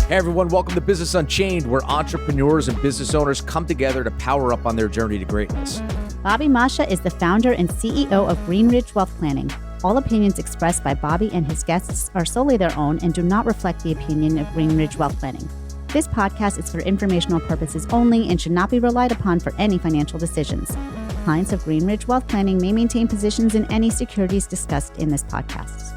Hey everyone, welcome to Business Unchained, where entrepreneurs and business owners come together to power up on their journey to greatness. Bobby Masha is the founder and CEO of Greenridge Wealth Planning. All opinions expressed by Bobby and his guests are solely their own and do not reflect the opinion of Greenridge Wealth Planning. This podcast is for informational purposes only and should not be relied upon for any financial decisions. Clients of Greenridge Wealth Planning may maintain positions in any securities discussed in this podcast.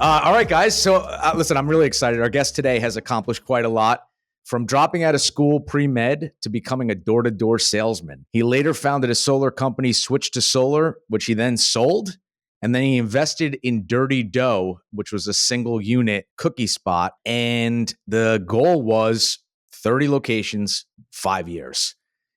All right, guys. So listen, I'm really excited. Our guest today has accomplished quite a lot. From dropping out of school pre-med to becoming a door-to-door salesman. He later founded a solar company, Switched to Solar, which he then sold. And then he invested in Dirty Dough, which was a single unit cookie spot. And the goal was 30 locations, 5 years.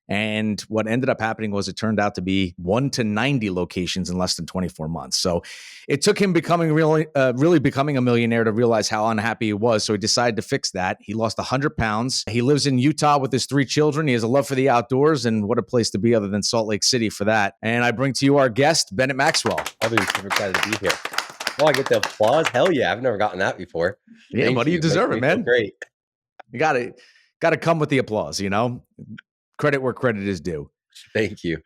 And what ended up happening was it turned out to be 1 to 90 locations in less than 24 months. So it took him becoming really becoming a millionaire to realize how unhappy he was. So he decided to fix that. He lost 100 pounds. He lives in Utah with his 3 children. He has a love for the outdoors, and what a place to be other than Salt Lake City for that. And I bring to you our guest, Bennett Maxwell. I'll be super excited to be here. Oh, I get the applause. Hell yeah. I've never gotten that before. Yeah, buddy, you deserve it, man. Great. You got to come with the applause, you know? Credit where credit is due. Thank you.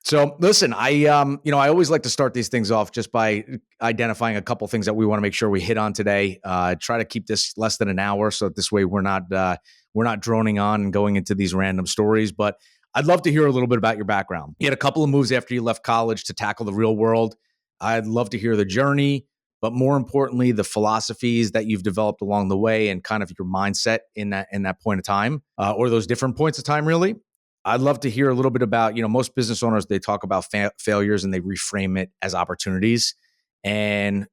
So listen, I always like to start these things off just by identifying a couple things that we want to make sure we hit on today. Try to keep this less than an hour, so that this way we're not droning on and going into these random stories. But I'd love to hear a little bit about your background. You had a couple of moves after you left college to tackle the real world. I'd love to hear the journey, but more importantly, the philosophies that you've developed along the way and kind of your mindset in that point of time, or those different points of time, really. I'd love to hear a little bit about, most business owners, they talk about failures and they reframe it as opportunities. And,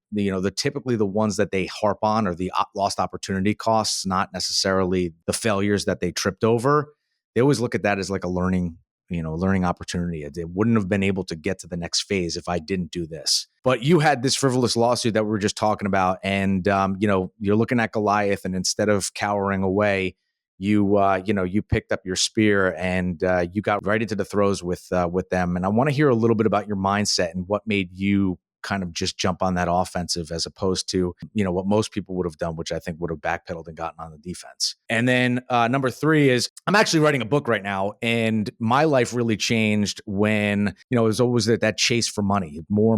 typically the ones that they harp on are the lost opportunity costs, not necessarily the failures that they tripped over. They always look at that as like a learning opportunity. They wouldn't have been able to get to the next phase if I didn't do this. But you had this frivolous lawsuit that we were just talking about. And, you're looking at Goliath, and instead of cowering away, you picked up your spear and you got right into the throes with them. And I want to hear a little bit about your mindset and what made you kind of just jump on that offensive as opposed to, what most people would have done, which I think would have backpedaled and gotten on the defense. And then number 3 is I'm actually writing a book right now, and my life really changed when, it was always that chase for money, more.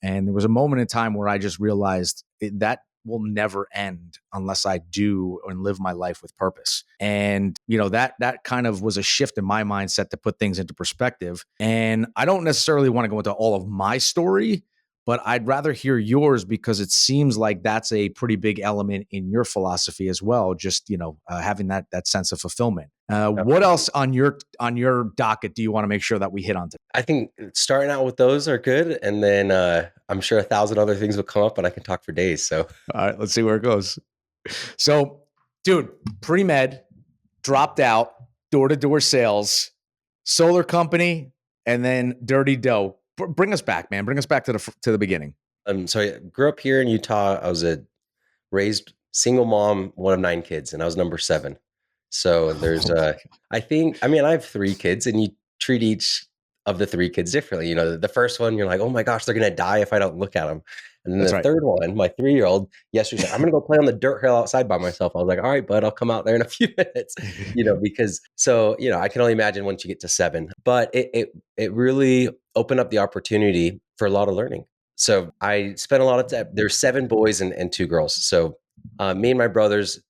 And there was a moment in time where I just realized that will never end unless I do and live my life with purpose. And, that kind of was a shift in my mindset to put things into perspective. And I don't necessarily want to go into all of my story, but I'd rather hear yours because it seems like that's a pretty big element in your philosophy as well. Just, having that sense of fulfillment. What else on your docket do you want to make sure that we hit on today? I think starting out with those are good. And then I'm sure 1,000 other things will come up, but I can talk for days. So, all right, let's see where it goes. So, dude, pre-med, dropped out, door-to-door sales, solar company, and then Dirty Dough. Bring us back, man. Bring us back to the beginning. So I grew up here in Utah. I was a raised single mom, one of 9 kids, and I was number 7. So there's I have 3 kids, and you treat each of the 3 kids differently. The first one, you're like, oh my gosh, they're going to die if I don't look at them. And then the third one, my 3-year-old, yesterday said, I'm going to go play on the dirt hill outside by myself. I was like, all right, bud, I'll come out there in a few minutes, because I can only imagine once you get to 7, but it really opened up the opportunity for a lot of learning. So I spent a lot of time. There's 7 boys and 2 girls. So me and my brothers,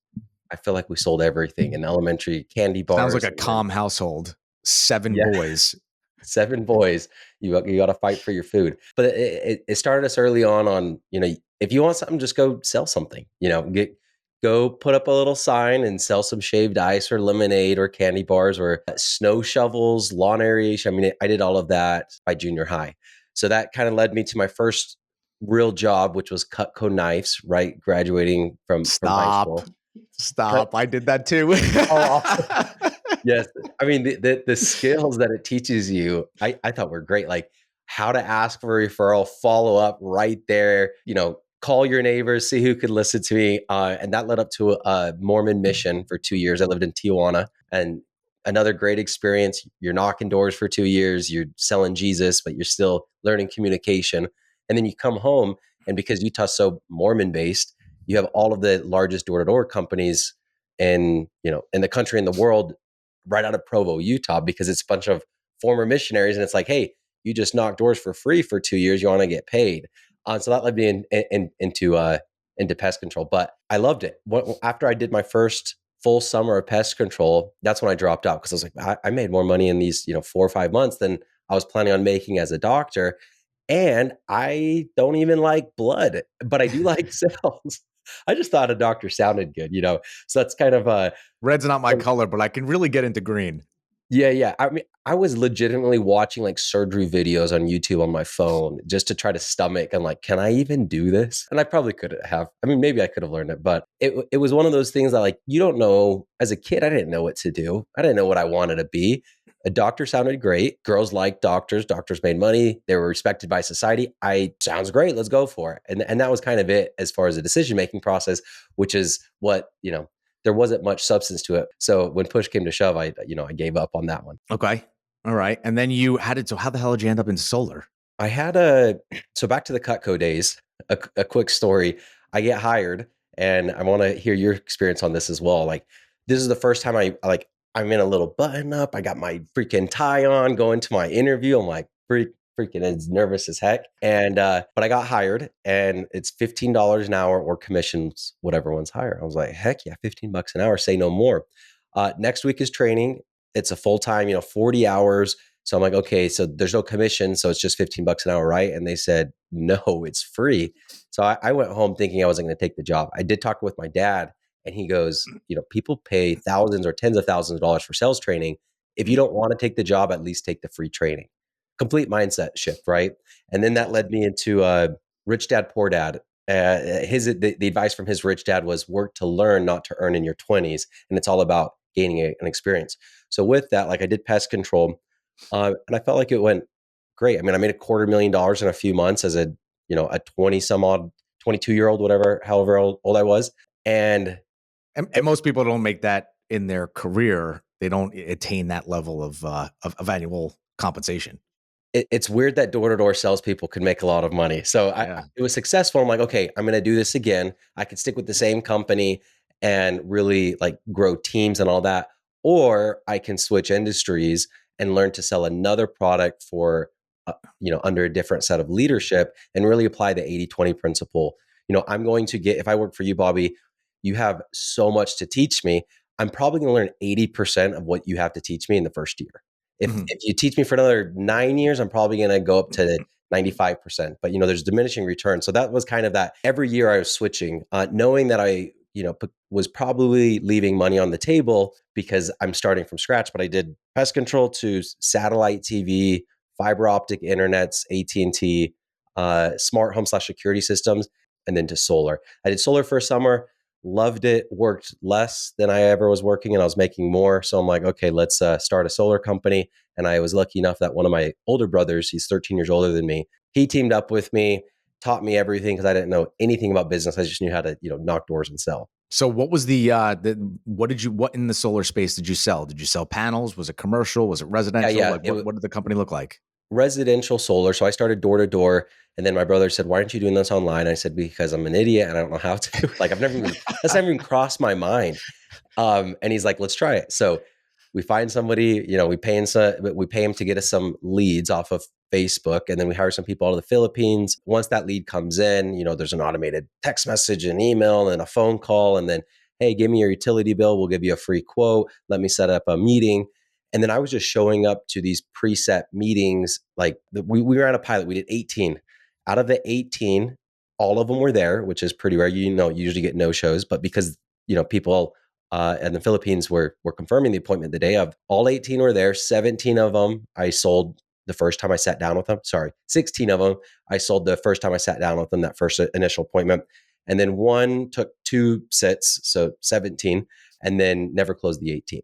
I feel like we sold everything in elementary, candy bars. Sounds like a calm household. 7 boys. 7 boys. You got to fight for your food. But it started us early on, if you want something, just go sell something, go put up a little sign and sell some shaved ice or lemonade or candy bars or snow shovels, lawn aeration. I did all of that by junior high. So that kind of led me to my first real job, which was Cutco knives, right? Graduating from high school. Stop. I did that too. Yes. The skills that it teaches you, I thought were great. Like how to ask for a referral, follow up right there, call your neighbors, see who could listen to me. And that led up to a Mormon mission for 2 years. I lived in Tijuana, and another great experience. You're knocking doors for 2 years, you're selling Jesus, but you're still learning communication. And then you come home And because Utah's so Mormon based, you have all of the largest door-to-door companies in the country and the world right out of Provo, Utah, because it's a bunch of former missionaries. And it's like, hey, you just knock doors for free for 2 years. You want to get paid. So that led me into pest control. But I loved it. After I did my first full summer of pest control, that's when I dropped out, because I was like, I made more money in these 4 or 5 months than I was planning on making as a doctor. And I don't even like blood, but I do like cells. I just thought a doctor sounded good, So that's kind of Red's not my color, but I can really get into green. Yeah. I mean, I was legitimately watching like surgery videos on YouTube on my phone just to try to stomach and like, can I even do this? And I probably couldn't have. I mean, maybe I could have learned it, but it was one of those things that like, you don't know. As a kid, I didn't know what to do. I didn't know what I wanted to be. A doctor sounded great. Girls liked doctors. Doctors made money. They were respected by society. Sounds great. Let's go for it. And that was kind of it as far as the decision-making process, which is what, there wasn't much substance to it. So when push came to shove, I gave up on that one. Okay. All right. And then so how the hell did you end up in solar? I had so back to the Cutco days, a quick story. I get hired, and I want to hear your experience on this as well. Like, this is the first time I'm in a little button up. I got my freaking tie on going to my interview. I'm like freaking as nervous as heck. And, but I got hired, and it's $15 an hour or commissions, whatever one's higher. I was like, heck yeah, $15 an hour, say no more. Next week is training. It's a full-time, 40 hours. So I'm like, okay, so there's no commission. So it's just $15 an hour, right? And they said, no, it's free. So I went home thinking I wasn't going to take the job. I did talk with my dad, and he goes, people pay thousands or tens of thousands of dollars for sales training. If you don't want to take the job, at least take the free training. Complete mindset shift, right? And then that led me into Rich Dad, Poor Dad. The advice from his rich dad was work to learn, not to earn in your 20s. And it's all about gaining an experience. So with that, like I did pest control, and I felt like it went great. I mean, I made $250,000 in a few months as a 20 some odd, 22-year-old, whatever, however old I was. And most people don't make that in their career. They don't attain that level of annual compensation. It's weird that door-to-door salespeople can make a lot of money. So it was successful. I'm like, okay, I'm going to do this again. I could stick with the same company and really like grow teams and all that. Or I can switch industries and learn to sell another product for, under a different set of leadership, and really apply the 80-20 principle. I'm going to if I work for you, Bobby, you have so much to teach me. I'm probably going to learn 80% of what you have to teach me in the first year. If you teach me for another 9 years, I'm probably going to go up to 95%. But, there's diminishing return. So that was kind of that. Every year I was switching, knowing that I, was probably leaving money on the table because I'm starting from scratch. But I did pest control to satellite TV, fiber optic internets, AT&T, smart home / security systems, and then to solar. I did solar for a summer. Loved it, worked less than I ever was working, and I was making more. So I'm like, okay, let's start a solar company. And I was lucky enough that one of my older brothers, he's 13 years older than me, he teamed up with me, taught me everything because I didn't know anything about business. I just knew how to, knock doors and sell. So what was what in the solar space did you sell? Did you sell panels? Was it commercial? Was it residential? Yeah. What did the company look like? Residential solar. So I started door to door, and then my brother said, why aren't you doing this online? I said, because I'm an idiot and I don't know how to. Like, that's never even crossed my mind. And he's like, let's try it. So we find somebody, we pay him to get us some leads off of Facebook, and then we hire some people out of the Philippines. Once that lead comes in, there's an automated text message, an email, and a phone call, and then, hey, give me your utility bill. We'll give you a free quote. Let me set up a meeting. And then I was just showing up to these preset meetings. Like we were on a pilot. We did 18. Out of the 18, all of them were there, which is pretty rare. You usually get no shows, but because people in the Philippines were confirming the appointment the day of, all 18 were there. 17 of them I sold the first time I sat down with them. 16 of them I sold the first time I sat down with them, that first initial appointment. And then one took 2 sits, so 17, and then never closed the 18th.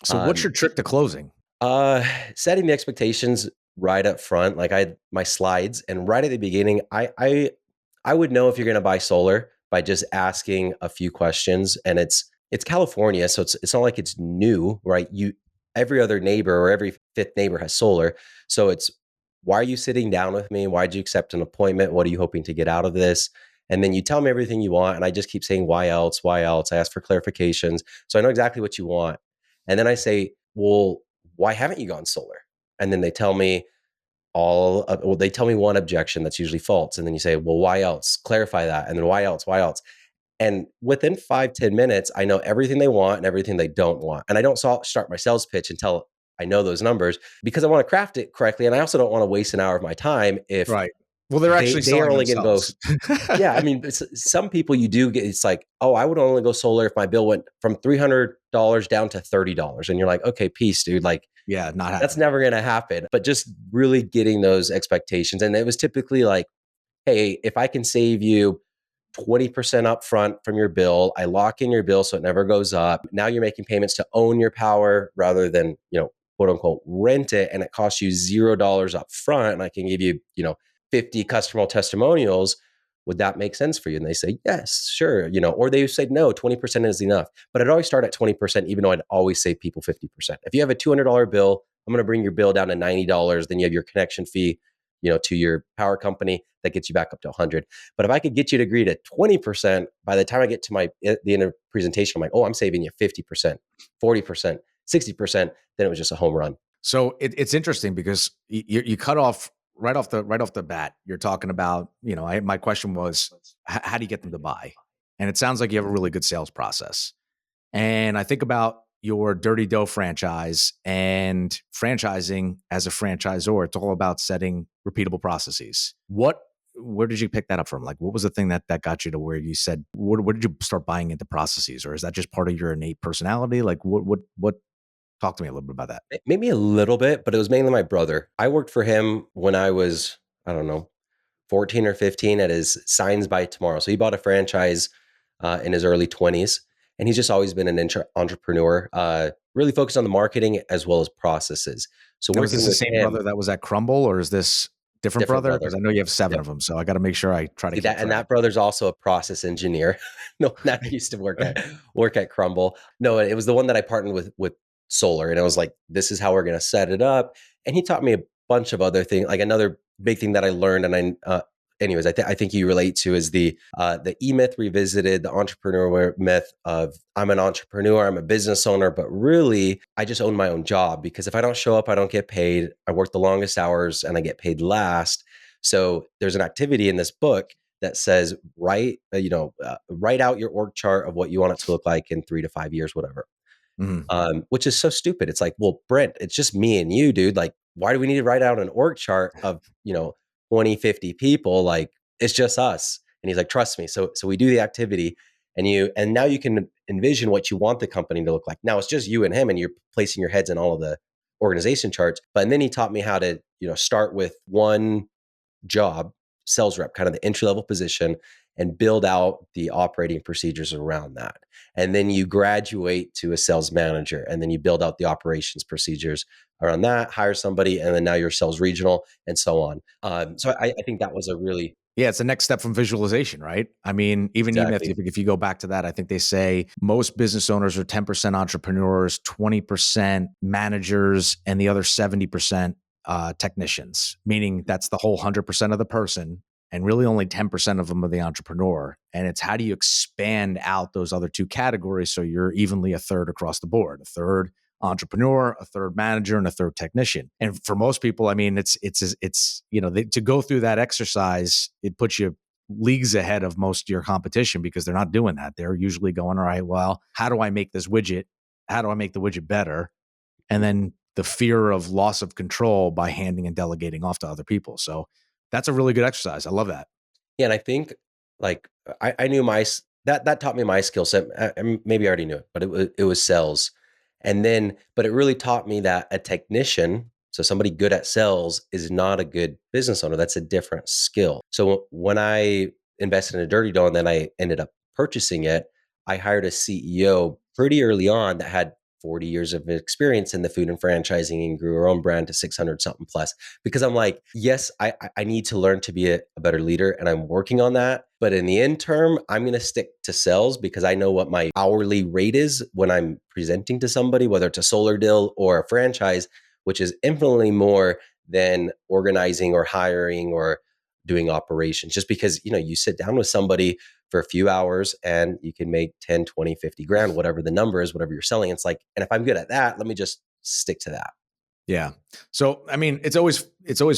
So what's your trick to closing? Setting the expectations right up front. Like I had my slides, and right at the beginning, I would know if you're going to buy solar by just asking a few questions. And it's California, so it's not like it's new, right? Every other neighbor or every 5th neighbor has solar. So it's why are you sitting down with me? Why'd you accept an appointment? What are you hoping to get out of this? And then you tell me everything you want. And I just keep saying, why else? Why else? I ask for clarifications. So I know exactly what you want. And then I say, well, why haven't you gone solar? And then they tell me they tell me one objection that's usually false. And then you say, well, why else? Clarify that. And then why else? Why else? And within 5-10 minutes, I know everything they want and everything they don't want. And I don't start my sales pitch until I know those numbers, because I want to craft it correctly. And I also don't want to waste an hour of my time if Right. Well, they're actually they are selling only going to go. themselves. Yeah. I mean, some people you do get, it's like, oh, I would only go solar if my bill went from $300 down to $30. And you're like, okay, peace, dude. Like, Yeah, not happening. that's never going to happen. But just really getting those expectations. And it was typically like, hey, if I can save you 20% upfront from your bill, I lock in your bill so it never goes up. Now you're making payments to own your power rather than, quote unquote, rent it. And it costs you $0 up front. And I can give you, 50 customer testimonials. Would that make sense for you? And they say, yes, sure. Or they say, no, 20% is enough. But I'd always start at 20%, even though I'd always save people 50%. If you have a $200 bill, I'm going to bring your bill down to $90. Then you have your connection fee, to your power company that gets you back up to 100. But if I could get you to agree to 20%, by the time I get to the end of the presentation, I'm like, oh, I'm saving you 50%, 40%, 60%. Then it was just a home run. So it's interesting because you cut off right off the bat. You're talking about, my question was, how do you get them to buy? And it sounds like you have a really good sales process. And I think about your Dirty Dough franchise and franchising as a franchisor. It's all about setting repeatable processes. Where did you pick that up from? Like, what was the thing that got you to where you said, where did you start buying into processes? Or is that just part of your innate personality? Like, what, talk to me a little bit about that. Maybe a little bit, but it was mainly my brother. I worked for him when I was, I don't know, 14 or 15 at his Signs by Tomorrow. So he bought a franchise in his early 20s. And he's just always been an entrepreneur, really focused on the marketing as well as processes. So was this the same brother that was at Crumble, or is this different brother? Because I know you have 7 of them. So I got to make sure I try to keep that. And that brother's also a process engineer. No, that used to work at Crumble. No, it was the one that I partnered with solar. And I was like, this is how we're going to set it up. And he taught me a bunch of other things. Like another big thing that I learned, and I think you relate to, is the E-myth revisited, the entrepreneur myth of I'm an entrepreneur, I'm a business owner, but really I just own my own job, because if I don't show up, I don't get paid. I work the longest hours and I get paid last. So there's an activity in this book that says, write out your org chart of what you want it to look like in 3 to 5 years, whatever. Mm-hmm. Which is so stupid. It's like, well, Brent, it's just me and you, dude. Like, why do we need to write out an org chart of, 20, 50 people? Like, it's just us. And he's like, trust me. So we do the activity, and now you can envision what you want the company to look like. Now it's just you and him, and you're placing your heads in all of the organization charts. But then he taught me how to, start with one job, sales rep, kind of the entry level position, and build out the operating procedures around that. And then you graduate to a sales manager, and then you build out the operations procedures around that, hire somebody, and then now you're sales regional, and so on. So I think that was it's the next step from visualization, right? I mean, even if you go back to that, I think they say most business owners are 10% entrepreneurs, 20% managers, and the other 70% technicians, meaning that's the whole 100% of the person. And really only 10% of them are the entrepreneur. And it's how do you expand out those other 2 categories so you're evenly a third across the board, a third entrepreneur, a third manager, and a third technician. And for most people, I mean, it's to go through that exercise, it puts you leagues ahead of most of your competition, because they're not doing that. They're usually going, all right, well, how do I make this widget? How do I make the widget better? And then the fear of loss of control by handing and delegating off to other people. So that's a really good exercise. I love that. Yeah. And I think like I knew that taught me my skill set. Maybe I already knew it, but it was sales. But it really taught me that a technician, so somebody good at sales, is not a good business owner. That's a different skill. So when I invested in a Dirty Dough and then I ended up purchasing it, I hired a CEO pretty early on that had 40 years of experience in the food and franchising, and grew our own brand to 600 something plus. Because I'm like, yes, I need to learn to be a better leader, and I'm working on that. But in the interim, I'm going to stick to sales, because I know what my hourly rate is when I'm presenting to somebody, whether it's a solar deal or a franchise, which is infinitely more than organizing or hiring or doing operations, just because, you sit down with somebody for a few hours and you can make 10, 20, 50 grand, whatever the number is, whatever you're selling. It's like, and if I'm good at that, let me just stick to that. Yeah. So, I mean, it's always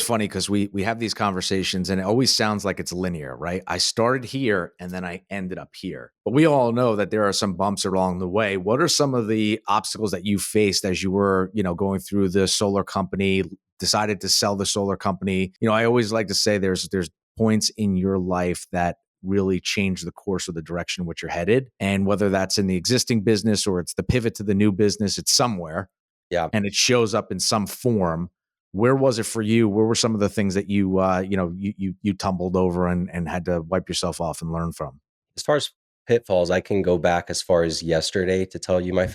funny because we have these conversations and it always sounds like it's linear, right? I started here and then I ended up here. But we all know that there are some bumps along the way. What are some of the obstacles that you faced as you were, going through the solar company, decided to sell the solar company? I always like to say there's points in your life that really change the course of the direction in which you're headed. And whether that's in the existing business or it's the pivot to the new business, it's somewhere. Yeah. And it shows up in some form. Where was it for you? Where were some of the things that you tumbled over and had to wipe yourself off and learn from? As far as pitfalls, I can go back as far as yesterday to tell you my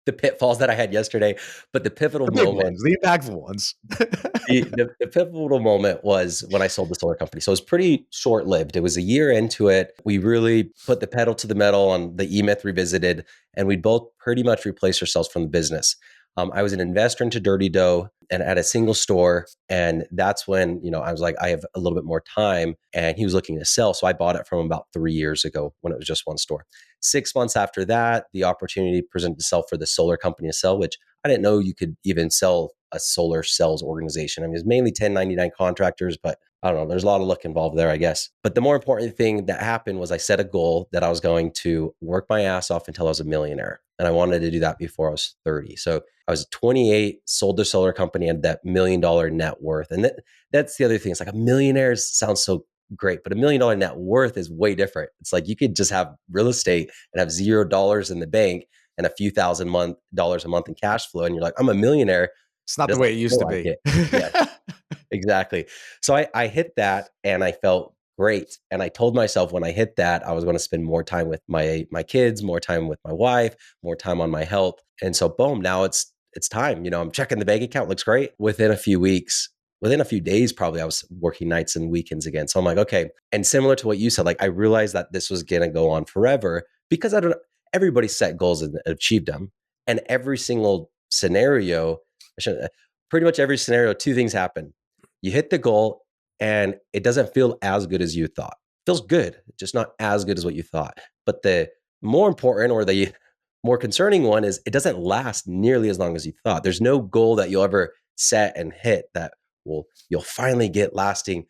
the pitfalls that I had yesterday. But the pivotal The big moment, ones, the impactful ones. the pivotal moment was when I sold the solar company. So it was pretty short lived. It was a year into it. We really put the pedal to the metal on the E-Myth Revisited, and we both pretty much replaced ourselves from the business. I was an investor into Dirty Dough and at a single store. And that's when, I was like, I have a little bit more time, and he was looking to sell. So I bought it from him about 3 years ago when it was just one store. 6 months after that, the opportunity presented itself for the solar company to sell, which I didn't know you could even sell a solar sales organization. I mean, it's mainly 1099 contractors, but I don't know. There's a lot of luck involved there, I guess. But the more important thing that happened was I set a goal that I was going to work my ass off until I was a millionaire. And I wanted to do that before I was 30. So I was 28, sold the solar company, and that $1 million net worth. And that's the other thing. It's like a millionaire sounds so great, but $1 million net worth is way different. It's like you could just have real estate and have $0 in the bank and a few dollars a month in cash flow. And you're like, I'm a millionaire. It's not the way it used to be. Yeah, exactly. So I hit that and I felt great. And I told myself when I hit that, I was going to spend more time with my kids, more time with my wife, more time on my health. And so boom, now it's time. I'm checking the bank account, looks great. Within a few days, probably, I was working nights and weekends again. So I'm like, okay. And similar to what you said, like I realized that this was going to go on forever because everybody set goals and achieved them. And every single scenario, pretty much every scenario, two things happen. You hit the goal and it doesn't feel as good as you thought. It feels good, just not as good as what you thought. But the more important or the more concerning one is it doesn't last nearly as long as you thought. There's no goal that you'll ever set and hit that you'll finally get lasting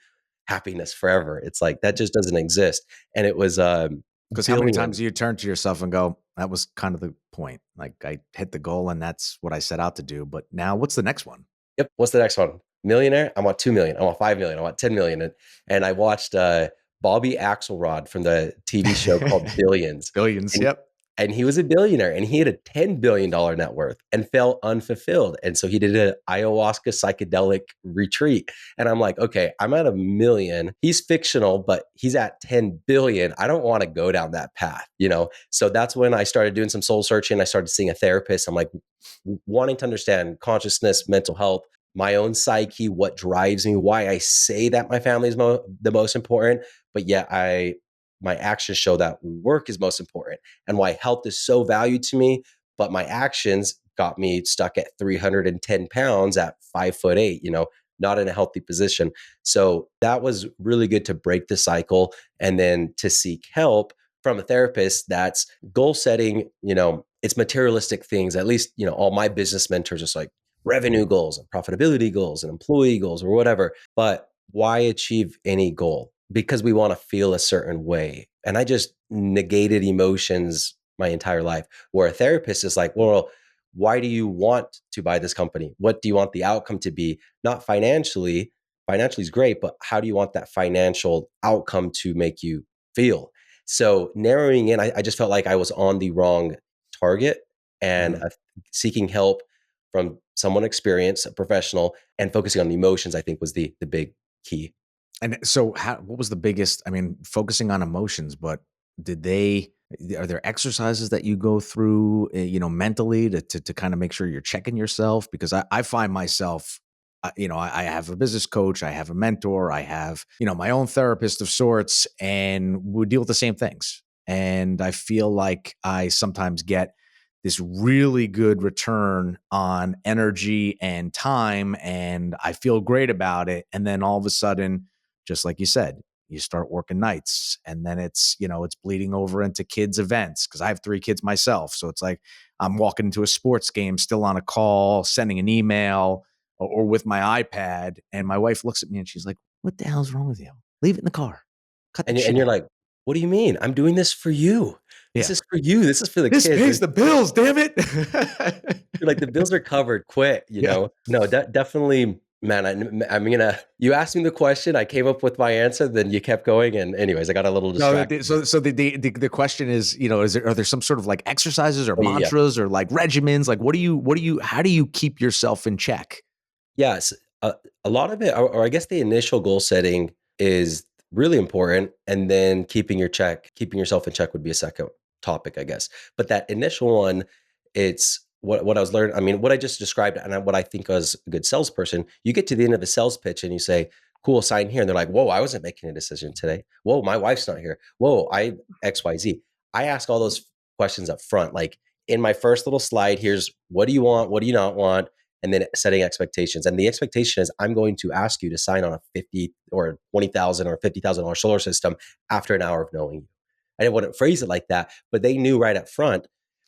happiness forever. It's like that just doesn't exist. And it was because how many times do you turn to yourself and go, that was kind of the point. Like I hit the goal and that's what I set out to do. But now what's the next one? Yep. What's the next one? Millionaire? I want 2 million. I want 5 million. I want 10 million. And I watched Bobby Axelrod from the TV show called Billions. Billions. And, Yep. And he was a billionaire and he had a $10 billion net worth and felt unfulfilled. And so he did an ayahuasca psychedelic retreat. And I'm like, okay, I'm at 1 million. He's fictional, but he's at 10 billion. I don't want to go down that path, So that's when I started doing some soul searching. I started seeing a therapist. I'm like wanting to understand consciousness, mental health, my own psyche, what drives me, why I say that my family is the most important, but yet my actions show that work is most important, and why health is so valued to me, but my actions got me stuck at 310 pounds at 5'8", not in a healthy position. So that was really good to break the cycle and then to seek help from a therapist that's goal setting, it's materialistic things. At least, all my business mentors are like revenue goals and profitability goals and employee goals or whatever. But why achieve any goal? Because we want to feel a certain way. And I just negated emotions my entire life, where a therapist is like, well, why do you want to buy this company? What do you want the outcome to be? Not financially. Financially is great, but how do you want that financial outcome to make you feel? So narrowing in, I just felt like I was on the wrong target, and seeking help from someone experienced, a professional, and focusing on the emotions, I think was the big key. And so what was the biggest, focusing on emotions, but are there exercises that you go through, mentally to kind of make sure you're checking yourself? Because I find myself, I have a business coach, I have a mentor, I have, my own therapist of sorts, and we deal with the same things. And I feel like I sometimes get this really good return on energy and time, and I feel great about it. And then all of a sudden, just like you said, you start working nights, and then it's bleeding over into kids' events, because I have 3 kids myself. So it's like I'm walking into a sports game, still on a call, sending an email, or with my iPad, and my wife looks at me and she's like, "What the hell's wrong with you? Leave it in the car. Cut the shit And you're out." like, what do you mean? I'm doing this for you. This Yeah. is for you. This is for the This kids. pays the bills, damn it. You're like, the bills are covered. Quit, Yeah. No, definitely, man. I'm gonna. You asked me the question. I came up with my answer. Then you kept going. And anyways, I got a little No, distracted. so the question is, are there some sort of like exercises or Oh, yeah. mantras or like regimens? Like, how do you keep yourself in check? Yes, a lot of it, or I guess the initial goal setting is really important, and then keeping yourself in check would be a second topic, I guess. But that initial one, it's what I was learning. I mean, what I just described, and what I think as a good salesperson, you get to the end of a sales pitch and you say, "Cool, sign here," and they're like, "Whoa, I wasn't making a decision today. Whoa, my wife's not here. Whoa, I XYZ." I ask all those questions up front, like in my first little slide. Here's what do you want, what do you not want, and then setting expectations. And the expectation is I'm going to ask you to sign on a 50 or 20,000 or $50,000 solar system after an hour of knowing you. I didn't want to phrase it like that, but they knew right up front,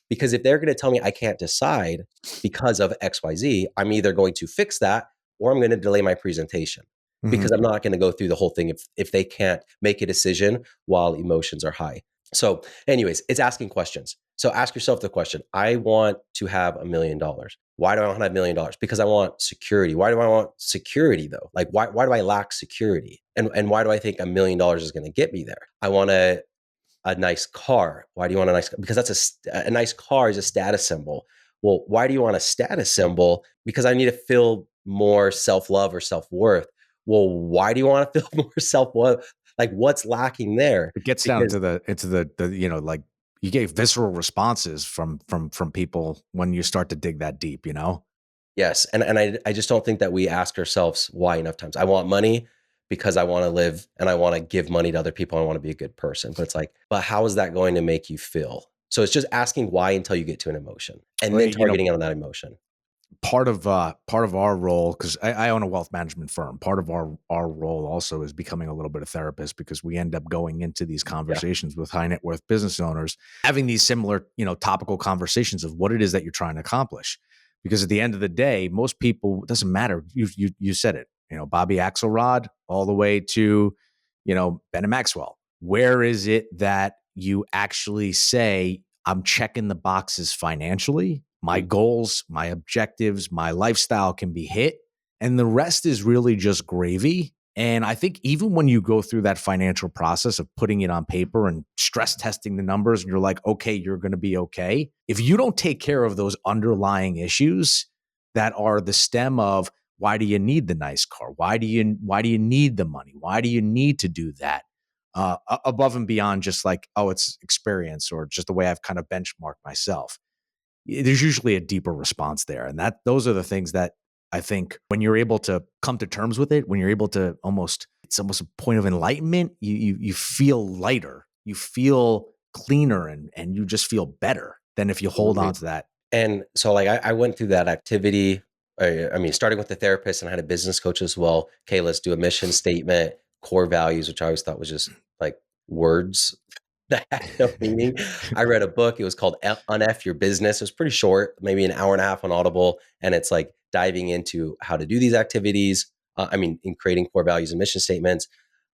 because if they're going to tell me I can't decide because of XYZ, I'm either going to fix that or I'm going to delay my presentation, because I'm not going to go through the whole thing if they can't make a decision while emotions are high. So anyways, it's asking questions. So ask yourself the question, I want to have $1 million. Why do I want to have $1 million? Because I want security. Why do I want security though? Like why do I lack security? And why do I think $1 million is going to get me there? I want a nice car. Why do you want a nice car? Because that's a nice car is a status symbol. Well, why do you want a status symbol? Because I need to feel more self-love or self-worth. Well, why do you want to feel more self-love? Like what's lacking there? It gets down to the like you gave visceral responses from people when you start to dig that deep, Yes. And I just don't think that we ask ourselves why enough times. I want money because I want to live and I want to give money to other people. I want to be a good person. But it's like, but how is that going to make you feel? So it's just asking why until you get to an emotion, and then targeting on that emotion. Part of our role, because I own a wealth management firm, part of our role also is becoming a little bit of therapist, because we end up going into these conversations with high net worth business owners, having these similar, topical conversations of what it is that you're trying to accomplish. Because at the end of the day, most people, it doesn't matter. You said it, Bobby Axelrod all the way to, Bennett Maxwell. Where is it that you actually say, I'm checking the boxes financially? My goals, my objectives, my lifestyle can be hit, and the rest is really just gravy. And I think even when you go through that financial process of putting it on paper and stress testing the numbers, and you're like, okay, you're going to be okay. If you don't take care of those underlying issues that are the stem of why do you need the nice car? Why do you need the money? Why do you need to do that? Above and beyond just like, oh, it's experience or just the way I've kind of benchmarked myself. There's usually a deeper response there. And those are the things that I think when you're able to come to terms with it, when you're able to it's almost a point of enlightenment, you feel lighter, you feel cleaner, and you just feel better than if you hold on to that. And so like I went through that activity. I mean, starting with the therapist, and I had a business coach as well. Okay, let's do a mission statement, core values, which I always thought was just like words that had no meaning. I read a book. It was called Unf Your Business. It was pretty short, maybe an hour and a half on Audible. And it's like diving into how to do these activities. In creating core values and mission statements.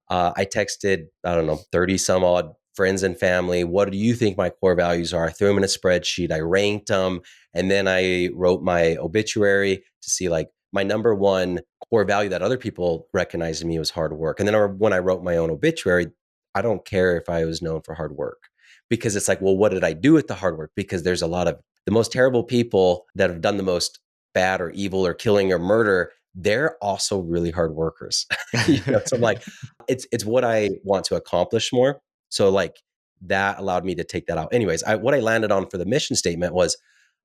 I texted, 30 some odd friends and family. What do you think my core values are? I threw them in a spreadsheet. I ranked them. And then I wrote my obituary to see like my number one core value that other people recognized in me was hard work. And then when I wrote my own obituary, I don't care if I was known for hard work, because it's like, well, what did I do with the hard work? Because there's a lot of the most terrible people that have done the most bad or evil or killing or murder. They're also really hard workers. So I'm like, it's what I want to accomplish more. So like that allowed me to take that out. Anyways, what I landed on for the mission statement was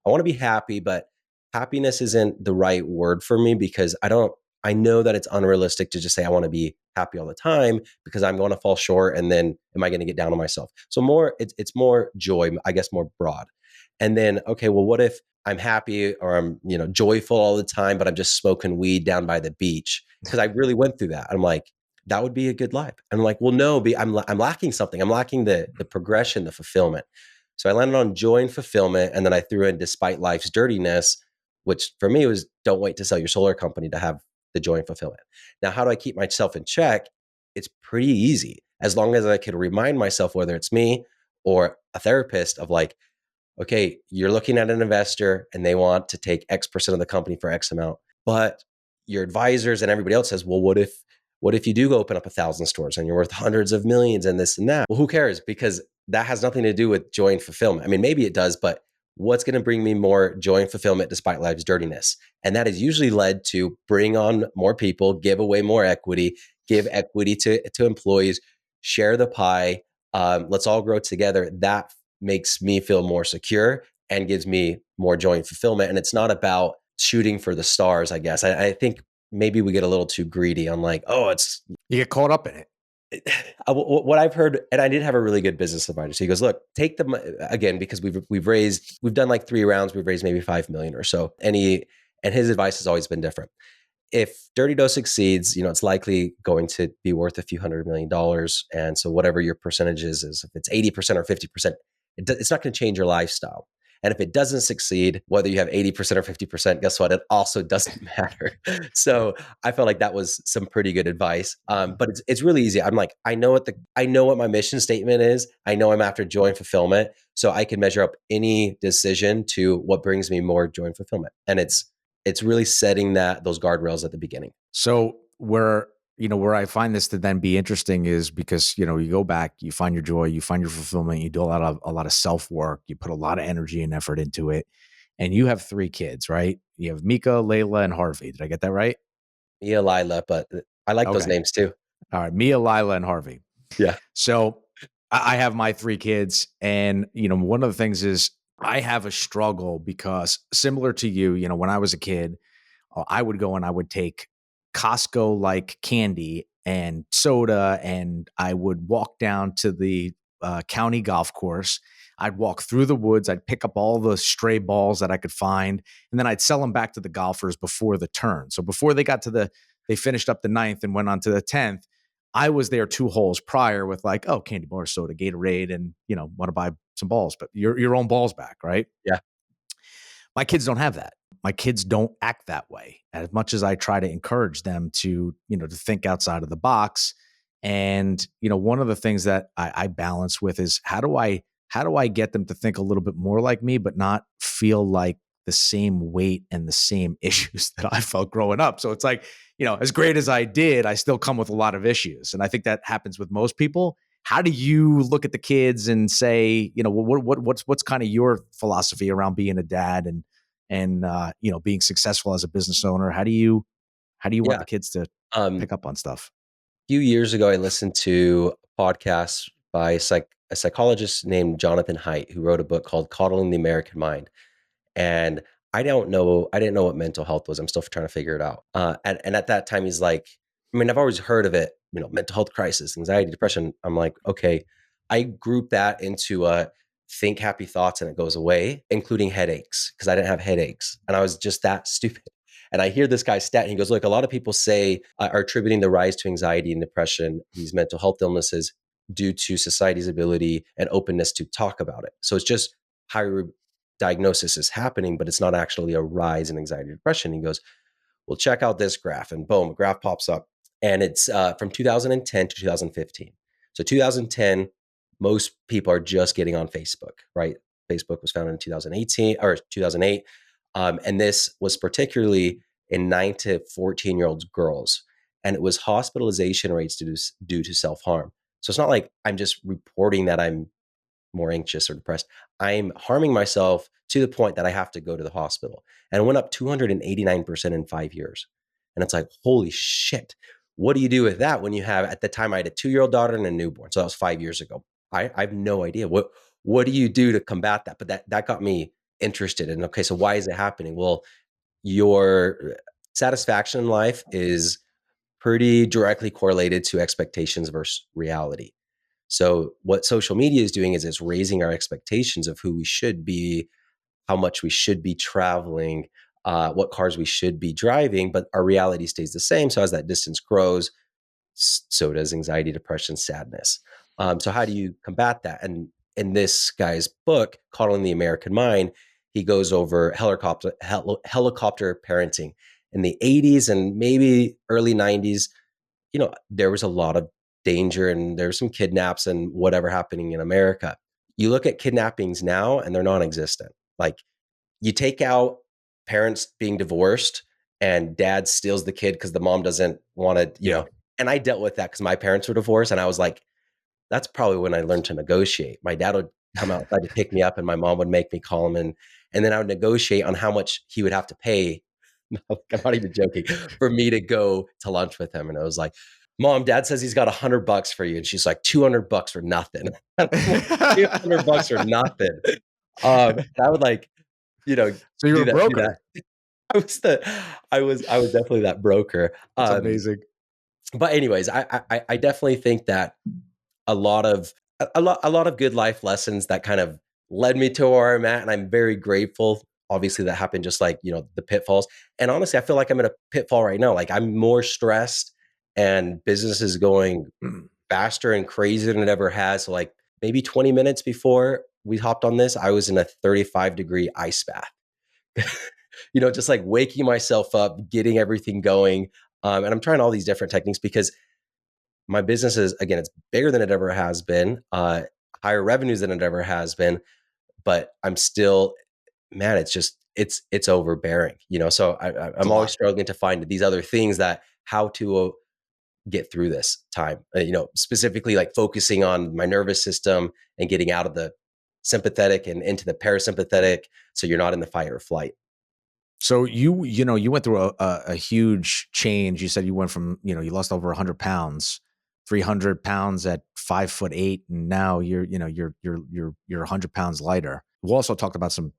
I want to be happy, but happiness isn't the right word for me, because I know that it's unrealistic to just say I want to be happy all the time, because I'm going to fall short. And then am I going to get down on myself? So it's more joy, I guess, more broad. And then, okay, well, what if I'm happy or I'm, joyful all the time, but I'm just smoking weed down by the beach? Because I really went through that. I'm like, that would be a good life. And I'm like, well, no, I'm lacking something. I'm lacking the progression, the fulfillment. So I landed on joy and fulfillment. And then I threw in despite life's dirtiness, which for me was don't wait to sell your solar company to have the joy and fulfillment. Now, how do I keep myself in check? It's pretty easy. As long as I can remind myself, whether it's me or a therapist, of like, okay, you're looking at an investor and they want to take X% of the company for X amount, but your advisors and everybody else says, well, what if you do go open up 1,000 stores and you're worth hundreds of millions and this and that? Well, who cares? Because that has nothing to do with joy and fulfillment. I mean, maybe it does, but what's going to bring me more joy and fulfillment despite life's dirtiness? And that has usually led to bring on more people, give away more equity, give equity to employees, share the pie. Let's all grow together. That makes me feel more secure and gives me more joy and fulfillment. And it's not about shooting for the stars, I guess. I think maybe we get a little too greedy on like, You get caught up in it. What I've heard, and I did have a really good business advisor. So he goes, look, take them again, because we've done like 3 rounds. We've raised maybe 5 million or so. And his advice has always been different. If Dirty Dough succeeds, it's likely going to be worth a few $100 million. And so whatever your percentage is if it's 80% or 50%, it's not going to change your lifestyle. And if it doesn't succeed, whether you have 80% or 50%, guess what? It also doesn't matter. So I felt like that was some pretty good advice. But it's really easy. I'm like, I know what my mission statement is. I know I'm after joy and fulfillment. So I can measure up any decision to what brings me more joy and fulfillment. And it's really setting those guardrails at the beginning. So where I find this to then be interesting is because, you go back, you find your joy, you find your fulfillment, you do a lot of self-work, you put a lot of energy and effort into it. And you have 3 kids, right? You have Mika, Layla, and Harvey. Did I get that right? Mia, Lila, but I like those names too. All right. Mia, Lila, and Harvey. Yeah. So I have my 3 kids. And, one of the things is I have a struggle because similar to you, when I was a kid, I would go and I would take Costco like candy and soda, and I would walk down to the county golf course. I'd walk through the woods. I'd pick up all the stray balls that I could find, and then I'd sell them back to the golfers before the turn. So before they got to they finished up the 9th and went on to the 10th, I was there 2 holes prior with like, oh, candy bar, soda, Gatorade, and want to buy some balls, but your own balls back, right? Yeah. My kids don't have that. My kids don't act that way. As much as I try to encourage them to, to think outside of the box. And, one of the things that I balance with is how do I get them to think a little bit more like me, but not feel like the same weight and the same issues that I felt growing up. So it's like, as great as I did, I still come with a lot of issues. And I think that happens with most people. How do you look at the kids and say, what's kind of your philosophy around being a dad and being successful as a business owner? How do you want the kids to pick up on stuff? A few years ago, I listened to a podcast by a psychologist named Jonathan Haidt, who wrote a book called Coddling the American Mind. And I didn't know what mental health was. I'm still trying to figure it out. And at that time, he's like, I've always heard of it, mental health crisis, anxiety, depression. I'm like, okay, I group that into think happy thoughts and it goes away, including headaches, because I didn't have headaches. And I was just that stupid. And I hear this guy's stat and he goes, look, a lot of people are attributing the rise to anxiety and depression, these mental health illnesses, due to society's ability and openness to talk about it. So it's just higher diagnosis is happening, but it's not actually a rise in anxiety and depression. He goes, well, check out this graph. And boom, a graph pops up. And it's from 2010 to 2015. So 2010, most people are just getting on Facebook, right? Facebook was founded in 2018 or 2008. And this was particularly in 9 to 14-year-old girls. And it was hospitalization rates due to self-harm. So it's not like I'm just reporting that I'm more anxious or depressed. I'm harming myself to the point that I have to go to the hospital. And it went up 289% in 5 years. And it's like, holy shit. What do you do with that when you have, at the time I had a 2-year-old daughter and a newborn. So that was 5 years ago. I have no idea. What do you do to combat that? But that got me interested in, okay, so why is it happening? Well, your satisfaction in life is pretty directly correlated to expectations versus reality. So what social media is doing is it's raising our expectations of who we should be, how much we should be traveling, what cars we should be driving, but our reality stays the same. So as that distance grows, so does anxiety, depression, sadness. So how do you combat that? And in this guy's book, Coddling the American Mind, he goes over helicopter parenting in the 80s and maybe early 90s. There was a lot of danger and there were some kidnaps and whatever happening in America. You look at kidnappings now and they're non-existent. Like, you take out parents being divorced and dad steals the kid because the mom doesn't want to, Yeah. and I dealt with that because my parents were divorced. And I was like, that's probably when I learned to negotiate. My dad would come outside to pick me up and my mom would make me call him. And then I would negotiate on how much he would have to pay. I'm not even joking, for me to go to lunch with him. And I was like, Mom, dad says he's got $100 for you. And she's like, $200 for nothing. $200 for nothing. And I would So you're do a that. broker. I was definitely that broker. That's amazing. But anyways, I definitely think that a lot of good life lessons that kind of led me to where I'm at, and I'm very grateful. Obviously, that happened just like the pitfalls. And honestly, I feel like I'm in a pitfall right now. Like, I'm more stressed, and business is going faster and crazier than it ever has. So like maybe 20 minutes before we hopped on this, I was in a 35-degree ice bath. Just like waking myself up, getting everything going. And I'm trying all these different techniques because my business is, again, it's bigger than it ever has been, higher revenues than it ever has been, but I'm still, man, it's overbearing, so I'm always struggling to find these other things that how to get through this time, specifically like focusing on my nervous system and getting out of the sympathetic and into the parasympathetic. So you're not in the fight or flight. So you went through a huge change. You said you went from, you lost over 100 pounds, 300 pounds at 5'8", and now you're 100 pounds lighter. We also talked about some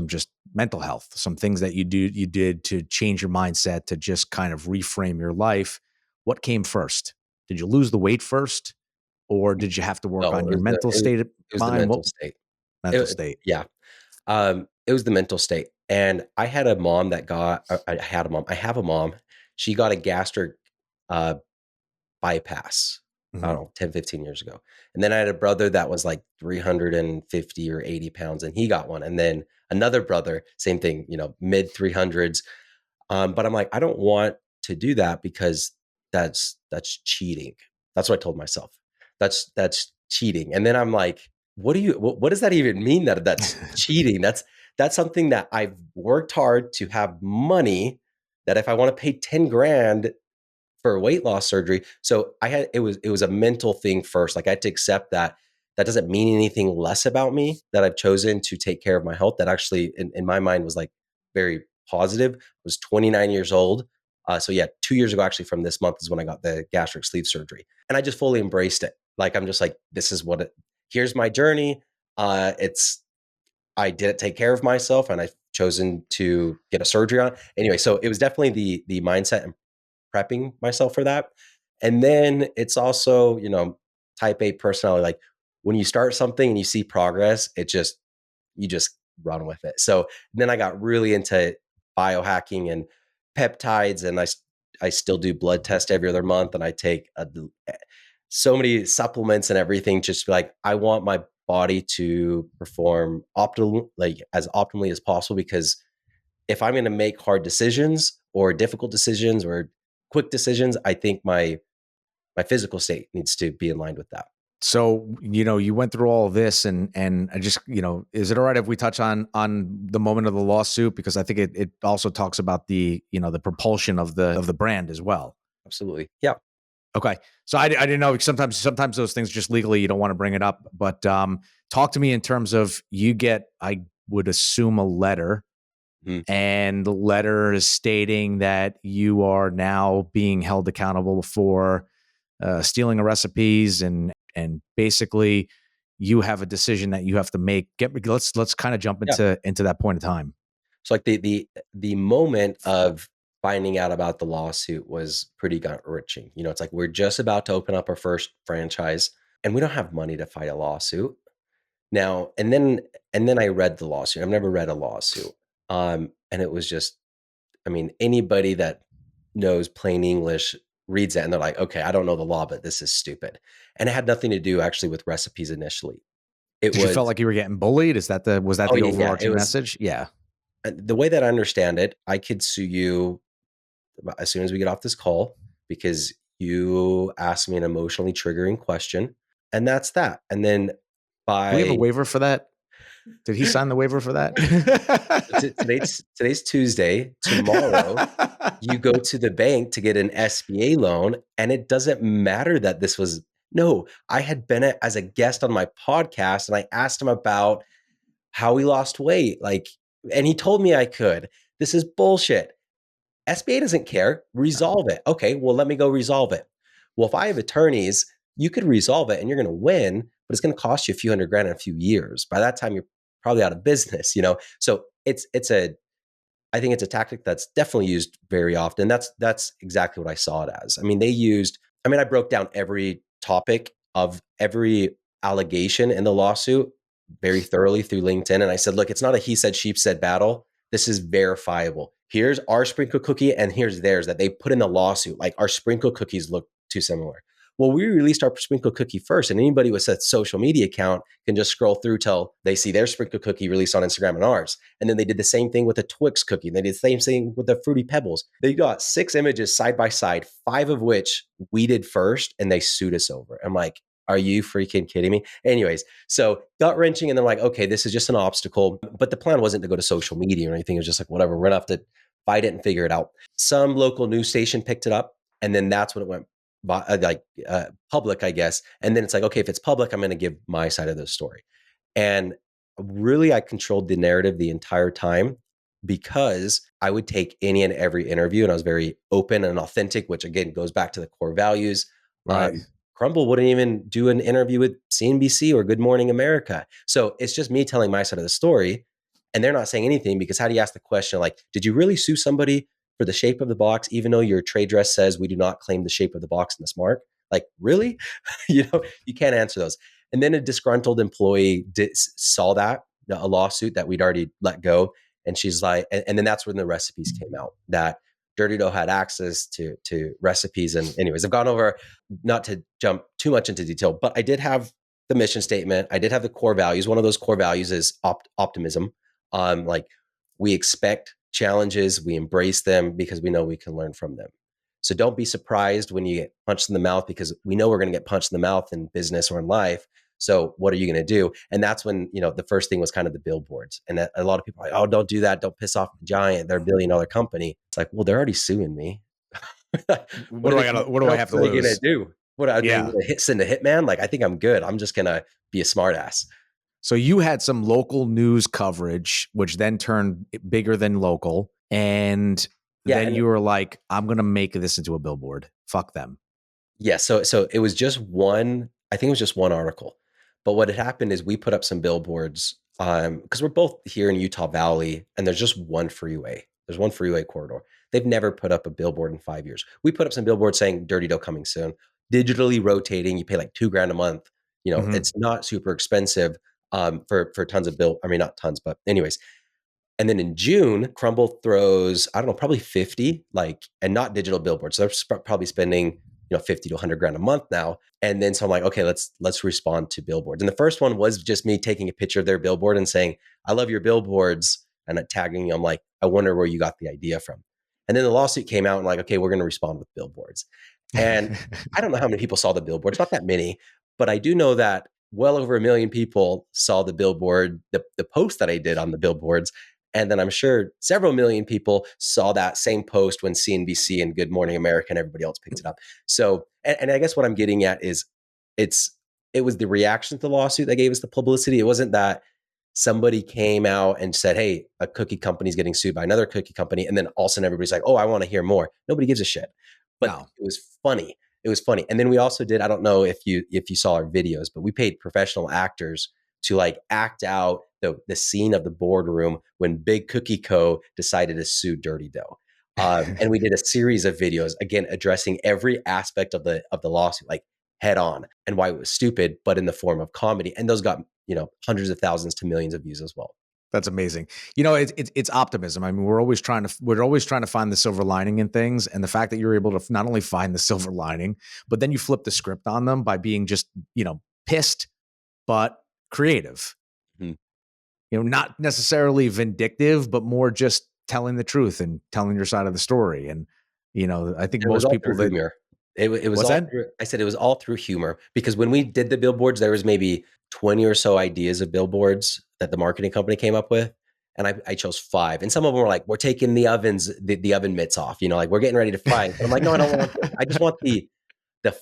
just mental health, some things that you did to change your mindset, to just kind of reframe your life. What came first? Did you lose the weight first, or did you have to work on your mental state of mind? The mental state. Mental state. Yeah. It was the mental state. And I had a mom that I have a mom. She got a gastric bypass, I don't know, 10, 15 years ago. And then I had a brother that was like 350 or 80 pounds and he got one. And then another brother, same thing, mid 300s. But I'm like, I don't want to do that because that's cheating. That's what I told myself. That's cheating. And then I'm like, what does that even mean, that that's cheating? That's something that I've worked hard to have money, that if I want to pay 10 grand for weight loss surgery. So it was a mental thing first. Like, I had to accept that doesn't mean anything less about me, that I've chosen to take care of my health. That actually in my mind was like very positive. I was 29 years old. So yeah, 2 years ago, actually from this month is when I got the gastric sleeve surgery, and I just fully embraced it. Like, I'm just like, this is here's my journey. I didn't take care of myself and I've chosen to get a surgery on. Anyway, so it was definitely the mindset and prepping myself for that. And then it's also, type A personality. Like, when you start something and you see progress, you just run with it. So then I got really into biohacking and peptides, and I still do blood test every other month, and I take so many supplements and everything, just like, I want my body to perform as optimally as possible, because if I'm going to make hard decisions or difficult decisions or quick decisions, I think my physical state needs to be in line with that. So, you went through all of this, and I just, is it all right if we touch on the moment of the lawsuit? Because I think it also talks about the propulsion of the brand as well. Absolutely. Yeah. Okay. So I didn't know, sometimes those things just legally you don't want to bring it up, but talk to me in terms of, you get, I would assume, a letter, and the letter is stating that you are now being held accountable for stealing recipes, and basically you have a decision that you have to make. Let's kind of jump into that point of time. So like the moment of finding out about the lawsuit was pretty gut-wrenching. It's like, we're just about to open up our first franchise and we don't have money to fight a lawsuit. Now, and then I read the lawsuit. I've never read a lawsuit. And it was just, I mean, anybody that knows plain English reads it and they're like, okay, I don't know the law, but this is stupid. And it had nothing to do actually with recipes initially. It Did you was, felt like you were getting bullied? Was that oh the yeah, it overarching was, message? Yeah. the way that I understand it, I could sue you as soon as we get off this call because you asked me an emotionally triggering question, and that's that. And then Do we have a by waiver for that? Did he sign the waiver for that? today's Tuesday, tomorrow you go to the bank to get an SBA loan, and it doesn't matter that this was no. I had Bennett as a guest on my podcast, and I asked him about how he lost weight, like, and he told me I could. This is bullshit. SBA doesn't care. Resolve it. Okay, well, let me go resolve it. Well, if I have attorneys, you could resolve it and you're going to win, but it's going to cost you a few $100,000 in a few years. By that time, you're probably out of business, you know? So I think it's a tactic that's definitely used very often. That's exactly what I saw it as. I mean, I broke down every topic of every allegation in the lawsuit very thoroughly through LinkedIn. And I said, look, it's not a he said, she said battle. This is verifiable. Here's our sprinkle cookie and here's theirs that they put in the lawsuit. Like our sprinkle cookies look too similar. Well, we released our sprinkle cookie first, and anybody with a social media account can just scroll through till they see their sprinkle cookie released on Instagram and ours. And then they did the same thing with the Twix cookie. And they did the same thing with the Fruity Pebbles. They got 6 images side by side, 5 of which we did first, and they sued us over. I'm like, are you freaking kidding me? Anyways, so gut wrenching, and they're like, okay, this is just an obstacle. But the plan wasn't to go to social media or anything. It was just like, whatever, we're gonna have to fight it and figure it out. Some local news station picked it up, and then that's when it went public, I guess. And then it's like, okay, if it's public, I'm going to give my side of the story. And really, I controlled the narrative the entire time because I would take any and every interview, and I was very open and authentic, which again goes back to the core values. Right. Crumble wouldn't even do an interview with CNBC or Good Morning America. So it's just me telling my side of the story, and they're not saying anything because how do you ask the question like, did you really sue somebody for the shape of the box, even though your trade dress says we do not claim the shape of the box in this mark? Like, really? You can't answer those. And then a disgruntled employee saw that, a lawsuit that we'd already let go. And she's like, and then that's when the recipes came out that Dirty Dough had access to recipes. And anyways, I've gone over, not to jump too much into detail, but I did have the mission statement. I did have the core values. One of those core values is optimism. Like we expect challenges, we embrace them because we know we can learn from them. So don't be surprised when you get punched in the mouth because we know we're going to get punched in the mouth in business or in life. So what are you going to do? And that's when, the first thing was kind of the billboards. And a lot of people are like, oh, don't do that. Don't piss off the giant. They're $1 billion company. It's like, well, they're already suing me. What do I have to lose? Going to do? What are they going to send a hitman? Like, I think I'm good. I'm just going to be a smart ass. So you had some local news coverage, which then turned bigger than local. And then you were like, I'm going to make this into a billboard. Fuck them. Yeah. So it was just one, I think it was just one article. But what had happened is we put up some billboards because we're both here in Utah Valley and there's just one freeway. There's one freeway corridor. They've never put up a billboard in 5 years. We put up some billboards saying Dirty Dough coming soon, digitally rotating. You pay like $2,000 a month. It's not super expensive for tons of not tons, but anyways. And then in June, Crumble throws, I don't know, probably 50, and not digital billboards. So they're probably spending, 50 to $100,000 a month now. And then so I'm like, okay, let's respond to billboards. And the first one was just me taking a picture of their billboard and saying, I love your billboards, and tagging you. I'm like, I wonder where you got the idea from. And then the lawsuit came out and like, okay, we're going to respond with billboards. And I don't know how many people saw the billboards, not that many, but I do know that well over 1 million people saw the billboard, the post that I did on the billboards. And then I'm sure several million people saw that same post when CNBC and Good Morning America and everybody else picked it up. So, and I guess what I'm getting at is it was the reaction to the lawsuit that gave us the publicity. It wasn't that somebody came out and said, hey, a cookie company is getting sued by another cookie company. And then all of a sudden everybody's like, oh, I want to hear more. Nobody gives a shit. But It was funny. It was funny. And then we also did, I don't know if you saw our videos, but we paid professional actors to act out the scene of the boardroom when Big Cookie Co. decided to sue Dirty Dough. And we did a series of videos, again, addressing every aspect of the lawsuit, like head on and why it was stupid, but in the form of comedy. And those got, hundreds of thousands to millions of views as well. That's amazing. It's optimism. I mean, we're always trying to find the silver lining in things, and the fact that you're able to not only find the silver lining, but then you flip the script on them by being just pissed, but creative. Mm-hmm. Not necessarily vindictive, but more just telling the truth and telling your side of the story. And I think most people that humor. It was all through, I said it was all through humor, because when we did the billboards, there was maybe 20 or so ideas of billboards that the marketing company came up with. And I chose 5. And some of them were like, we're taking the ovens, the oven mitts off, like we're getting ready to fry. But I'm like, no, I don't want to. I just want the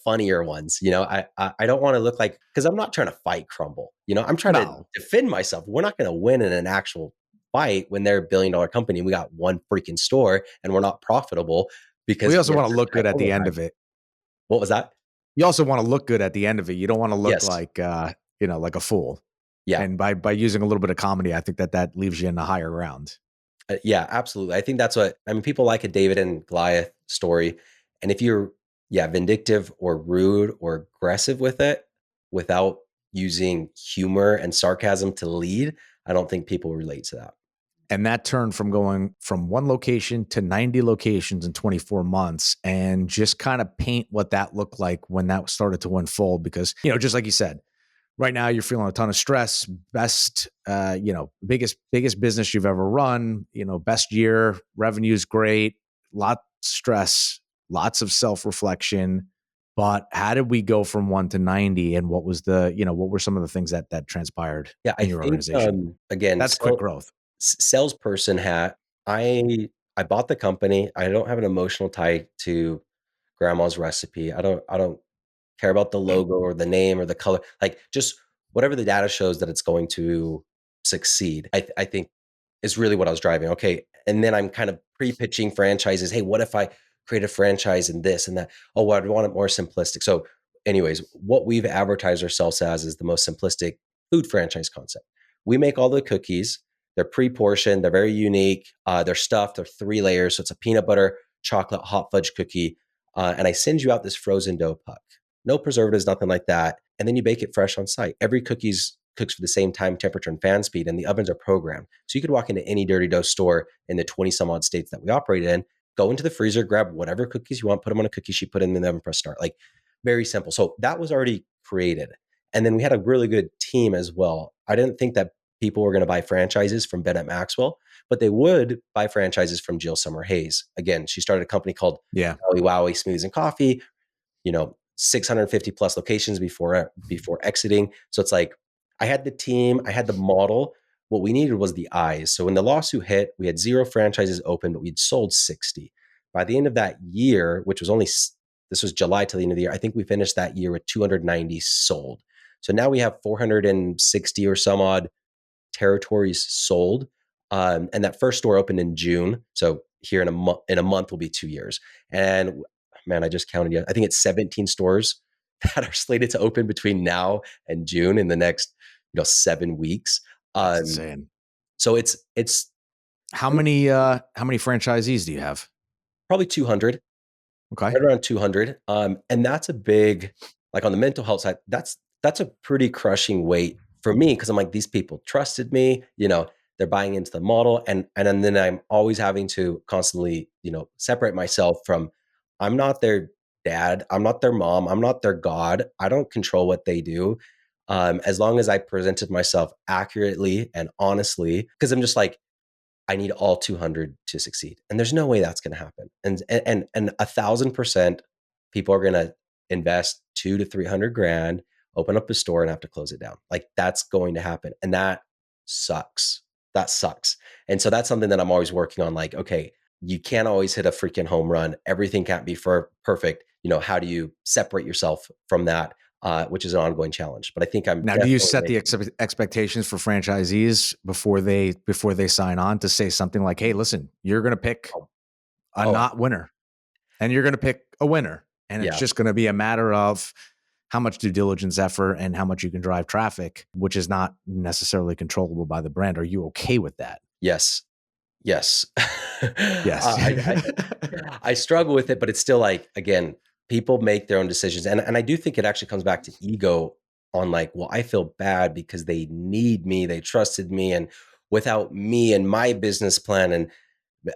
funnier ones. I don't want to look like, because I'm not trying to fight Crumble. I'm trying to defend myself. We're not going to win in an actual fight when they're $1 billion company. We got one freaking store and we're not profitable, because we also want to look good at the end of it. What was that? You also want to look good at the end of it. You don't want to look like, like a fool. Yeah. And by using a little bit of comedy, I think that leaves you in the higher ground. Yeah, absolutely. I think that's people like a David and Goliath story. And if you're, vindictive or rude or aggressive with it without using humor and sarcasm to lead, I don't think people relate to that. And that turned from going from 1 location to 90 locations in 24 months, and just kind of paint what that looked like when that started to unfold. Because, just like you said, right now you're feeling a ton of stress, biggest business you've ever run, best year, revenue's great, lot stress, lots of self-reflection. But how did we go from 1 to 90, and what was what were some of the things that transpired in your organization? Again, that's quick growth. Salesperson hat. I bought the company. I don't have an emotional tie to grandma's recipe. I don't care about the logo or the name or the color. Like, just whatever the data shows that it's going to succeed, I think is really what I was driving. Okay. And then I'm kind of pre-pitching franchises. Hey, what if I create a franchise in this and that? Oh, well, I'd want it more simplistic. So anyways, what we've advertised ourselves as is the most simplistic food franchise concept. We make all the cookies. They're pre-portioned. They're very unique. They're stuffed. They're 3 layers. So it's a peanut butter, chocolate, hot fudge cookie. And I send you out this frozen dough puck. No preservatives, nothing like that. And then you bake it fresh on site. Every cookie's cooks for the same time, temperature, and fan speed, and the ovens are programmed. So you could walk into any Dirty Dough store in the 20 some odd states that we operate in, go into the freezer, grab whatever cookies you want, put them on a cookie sheet, put them in the oven, press start. Like, very simple. So that was already created. And then we had a really good team as well. I didn't think that people were going to buy franchises from Bennett Maxwell, but they would buy franchises from Jill Summer Hayes. Again, she started a company called Wowie Smoothies and Coffee, 650 plus locations before exiting. So it's like, I had the team, I had the model. What we needed was the eyes. So when the lawsuit hit, we had 0 franchises open, but we'd sold 60. By the end of that year, which was this was July till the end of the year, I think we finished that year with 290 sold. So now we have 460 or some odd territories sold. And that first store opened in June. So here in a month will be 2 years. And man, I just counted yet. I think it's 17 stores that are slated to open between now and June in the next 7 weeks. That's insane. So it's how many franchisees do you have? Probably 200. Okay, right around 200. And that's a big, like, on the mental health side, that's a pretty crushing weight for me, because I'm like, these people trusted me, they're buying into the model, and then I'm always having to constantly separate myself from, I'm not their dad, I'm not their mom, I'm not their God, I don't control what they do. As long as I presented myself accurately and honestly, because I'm just like, I need all 200 to succeed. And there's no way that's going to happen. And 1,000% people are going to invest $200 to $300,000, open up a store and have to close it down. Like, that's going to happen. And that sucks. That sucks. And so that's something that I'm always working on. Like, okay, you can't always hit a freaking home run. Everything can't be perfect. How do you separate yourself from that? Which is an ongoing challenge. But I think now. Do you set the expectations for franchisees before they sign on to say something like, "Hey, listen, you're going to pick a not winner, and you're going to pick a winner, and it's just going to be a matter of how much due diligence effort and how much you can drive traffic, which is not necessarily controllable by the brand." Are you okay with that? Yes. Yes. Yes. I struggle with it, but it's still like, again, People make their own decisions. And I do think it actually comes back to ego on like, well, I feel bad because they need me, they trusted me, and without me and my business plan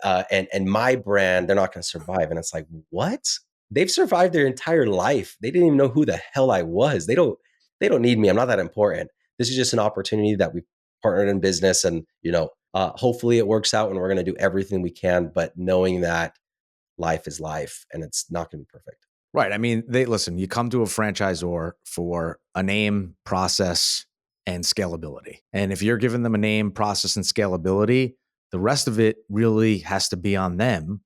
and my brand, they're not going to survive. And it's like, what? They've survived their entire life. They didn't even know who the hell I was. They don't need me. I'm not that important. This is just an opportunity that we partnered in business, and hopefully it works out, and we're going to do everything we can, but knowing that life is life and it's not going to be perfect. Right. I mean, listen, you come to a franchisor for a name, process, and scalability. And if you're giving them a name, process, and scalability, the rest of it really has to be on them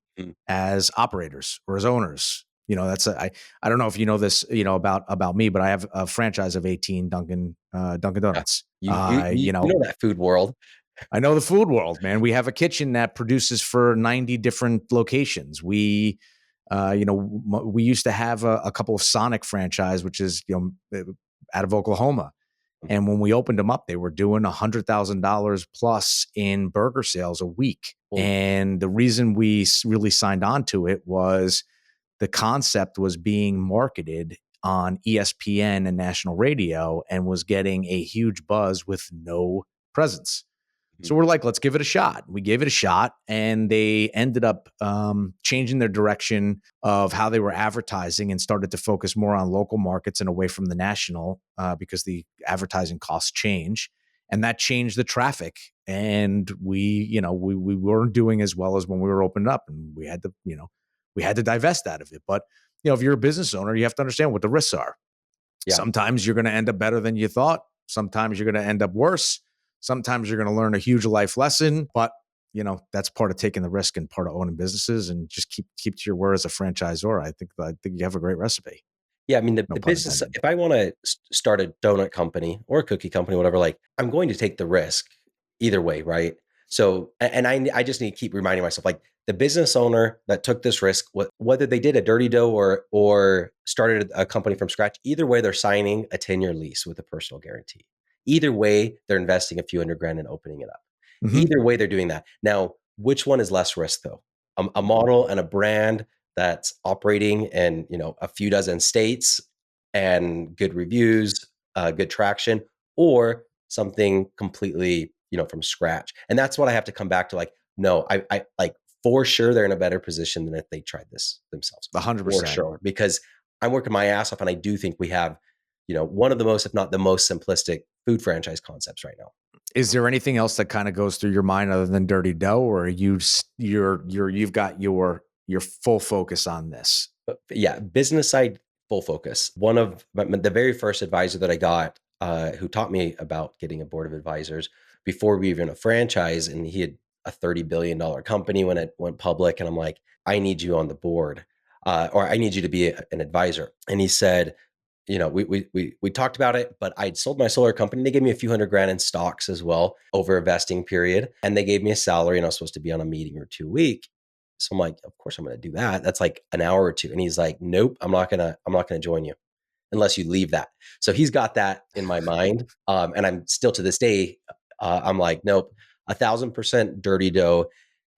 as operators or as owners. I don't know if you know this, about me, but I have a franchise of 18 Dunkin' Donuts. You know that food world. I know the food world, man. We have a kitchen that produces for 90 different locations. We used to have a couple of Sonic franchise, which is, out of Oklahoma. And when we opened them up, they were doing $100,000 plus in burger sales a week. Oh. And the reason we really signed on to it was the concept was being marketed on ESPN and national radio and was getting a huge buzz with no presence. So we're like, let's give it a shot. We gave it a shot, and they ended up changing their direction of how they were advertising and started to focus more on local markets and away from the national because the advertising costs change. And that changed the traffic. And we weren't doing as well as when we were opened up, and we had to divest out of it. But, if you're a business owner, you have to understand what the risks are. Yeah. Sometimes you're going to end up better than you thought. Sometimes you're going to end up worse. Sometimes you're going to learn a huge life lesson, but that's part of taking the risk and part of owning businesses, and just keep to your word as a franchisor. I think you have a great recipe. Yeah. I mean, the business, if I want to start a donut company or a cookie company, whatever, like I'm going to take the risk either way. Right. So, and I just need to keep reminding myself, like the business owner that took this risk, whether they did a dirty dough or started a company from scratch, either way, they're signing a 10-year lease with a personal guarantee. Either way, they're investing a few $100,000 and opening it up. Mm-hmm. Either way, they're doing that. Now, which one is less risk though? A model and a brand that's operating in, a few dozen states and good reviews, good traction, or something completely, from scratch. And that's what I have to come back to. Like, no, I like for sure they're in a better position than if they tried this themselves. 100%. For sure, because I'm working my ass off, and I do think we have, one of the most, if not the most simplistic food franchise concepts right now. Is there anything else that kind of goes through your mind other than dirty dough, or you've got your full focus on this? Yeah, business side, full focus. One of the very first advisor that I got, who taught me about getting a board of advisors before we even a franchise, and he had a $30 billion company when it went public, and I'm like, I need you on the board, or I need you to be an advisor. And he said, we talked about it, but I'd sold my solar company. They gave me a few $100,000 in stocks as well over a vesting period. And they gave me a salary, and I was supposed to be on a meeting or 2 a week. So I'm like, of course I'm going to do that. That's like an hour or two. And he's like, nope, I'm not going to join you unless you leave that. So he's got that in my mind. And I'm still to this day, I'm like, nope, 1,000% dirty dough.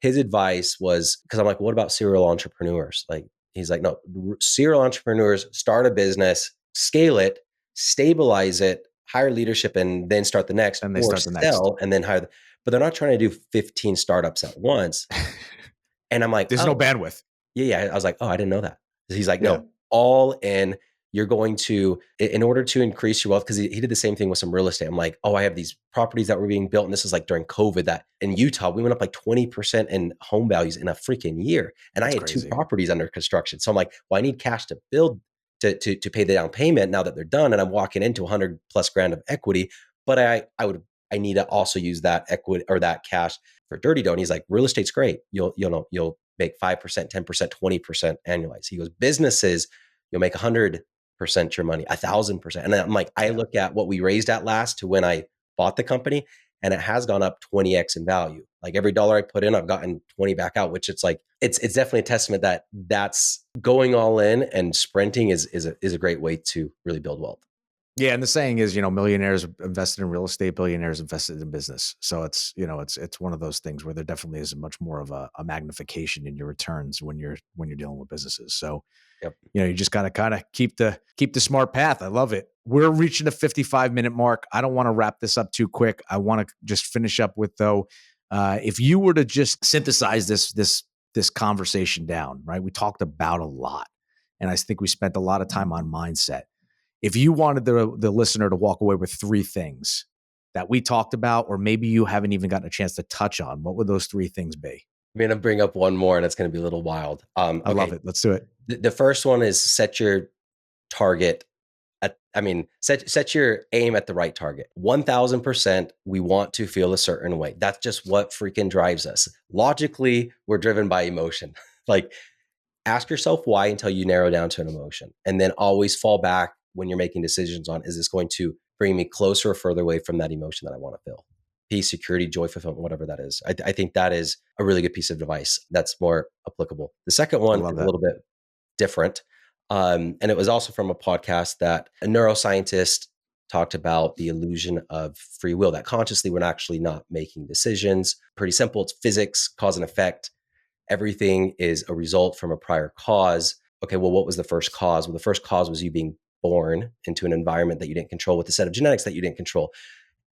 His advice was, because I'm like, what about serial entrepreneurs? Like, he's like, no, serial entrepreneurs start a business, scale it, stabilize it, hire leadership, and then start the next. And they start the next. And then hire. But they're not trying to do 15 startups at once. And I'm like, there's no bandwidth. Yeah. I was like, oh, I didn't know that. He's like, no, all in. You're going to, in order to increase your wealth, because he did the same thing with some real estate. I'm like, oh, I have these properties that were being built. And this is like during COVID, that in Utah, we went up like 20% in home values in a freaking year. And I had crazy. 2 properties under construction. So I'm like, well, I need cash to build to pay the down payment now that they're done. And I'm walking into 100+ grand of equity, but I need to also use that equity or that cash for dirty dough. And he's like, real estate's great. You'll make 5%, 10%, 20% annualized. He goes, businesses, you'll make 100% your money, 1,000%. And I'm like, I look at what we raised at last to when I bought the company, and it has gone up 20x in value. Like every dollar I put in, I've gotten 20 back out, which it's like, it's definitely a testament that that's going all in, and sprinting is a great way to really build wealth. Yeah, and the saying is, millionaires invested in real estate, billionaires invested in business. So it's one of those things where there definitely is much more of a magnification in your returns when you're dealing with businesses. So Yep. you just got to kind of keep the smart path. I love it. We're reaching the 55-minute mark. I don't want to wrap this up too quick. I want to just finish up with, though, if you were to just synthesize this conversation down, right? We talked about a lot, and I think we spent a lot of time on mindset. If you wanted the listener to walk away with 3 things that we talked about, or maybe you haven't even gotten a chance to touch on, what would those 3 things be? I'm going to bring up one more, and it's going to be a little wild. I love it. Let's do it. The first one is set your target set your aim at the right target. 1000%, we want to feel a certain way. That's just what freaking drives us. Logically, we're driven by emotion. Like, ask yourself why until you narrow down to an emotion, and then always fall back when you're making decisions on, is this going to bring me closer or further away from that emotion that I want to feel? Peace, security, joy, fulfillment, whatever that is. I think that is a really good piece of advice that's more applicable. The second one is a little bit different. And it was also from a podcast that a neuroscientist talked about the illusion of free will, that consciously we're actually not making decisions. Pretty simple. It's physics, cause and effect. Everything is a result from a prior cause. Okay, well, what was the first cause? Well, the first cause was you being born into an environment that you didn't control with a set of genetics that you didn't control.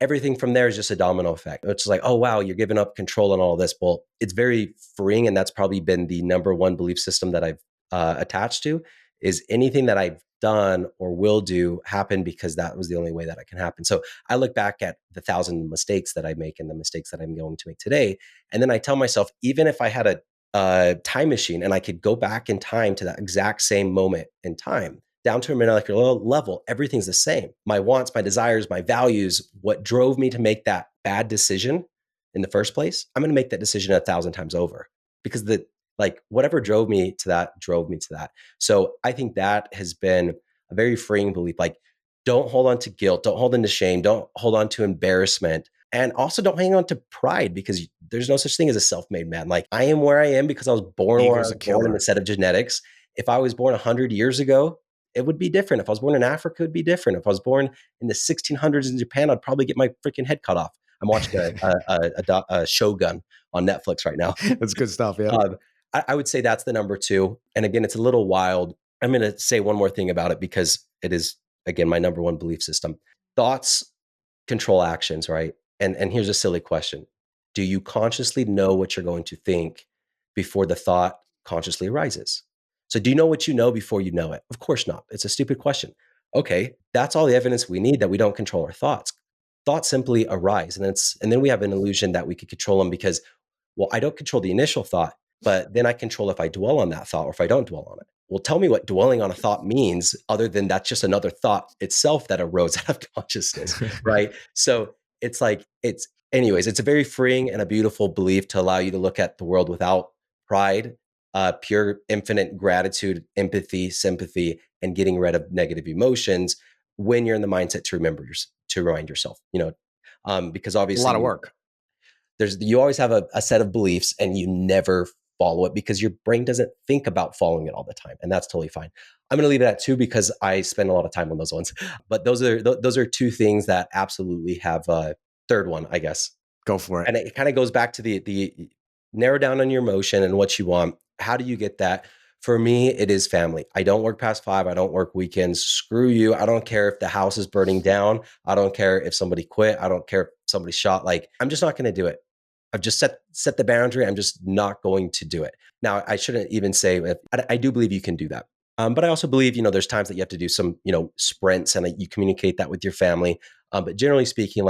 Everything from there is just a domino effect. It's like, oh, wow, you're giving up control on all this. Well, it's very freeing. And that's probably been the number one belief system that I've attached to, is anything that I've done or will do happen because that was the only way that it can happen. So I look back at the 1,000 mistakes that I make and the mistakes that I'm going to make today. And then I tell myself, even if I had a time machine and I could go back in time to that exact same moment in time, down to a molecular level, everything's the same. My wants, my desires, my values, what drove me to make that bad decision in the first place, I'm going to make that decision 1,000 times over, because whatever drove me to that. So I think that has been a very freeing belief. Like, don't hold on to guilt, don't hold on to shame, don't hold on to embarrassment, and also don't hang on to pride, because there's no such thing as a self-made man. Like, I am where I am because I was born where I was born in a set of genetics. If I was born 100 years ago, it would be different. If I was born in Africa, it would be different. If I was born in the 1600s in Japan, I'd probably get my freaking head cut off. I'm watching a Shogun on Netflix right now. That's good stuff. Yeah. I would say that's the number 2. And again, it's a little wild. I'm going to say one more thing about it, because it is, again, my number 1 belief system. Thoughts control actions, right? And here's a silly question. Do you consciously know what you're going to think before the thought consciously arises? So do you know what you know before you know it? Of course not. It's a stupid question. Okay, that's all the evidence we need that we don't control our thoughts. Thoughts simply arise. And then we have an illusion that we could control them because, well, I don't control the initial thought, but then I control if I dwell on that thought or if I don't dwell on it. Well, tell me what dwelling on a thought means, other than that's just another thought itself that arose out of consciousness, right? So it's a very freeing and a beautiful belief to allow you to look at the world without pride, pure infinite gratitude, empathy, sympathy, and getting rid of negative emotions when you're in the mindset to remind yourself, because obviously a lot of work. You always have a set of beliefs and you never follow it because your brain doesn't think about following it all the time. And that's totally fine. I'm going to leave it at 2 because I spend a lot of time on those ones. But those are 2 things that absolutely have a third one, I guess. Go for it. And it kind of goes back to the narrow down on your emotion and what you want. How do you get that? For me, it is family. I don't work past 5. I don't work weekends. Screw you. I don't care if the house is burning down. I don't care if somebody quit. I don't care if somebody shot. I'm just not going to do it. I've just set the boundary. I'm just not going to do it. Now, I shouldn't even say, I do believe you can do that. But I also believe, there's times that you have to do some, sprints, and you communicate that with your family. But generally speaking,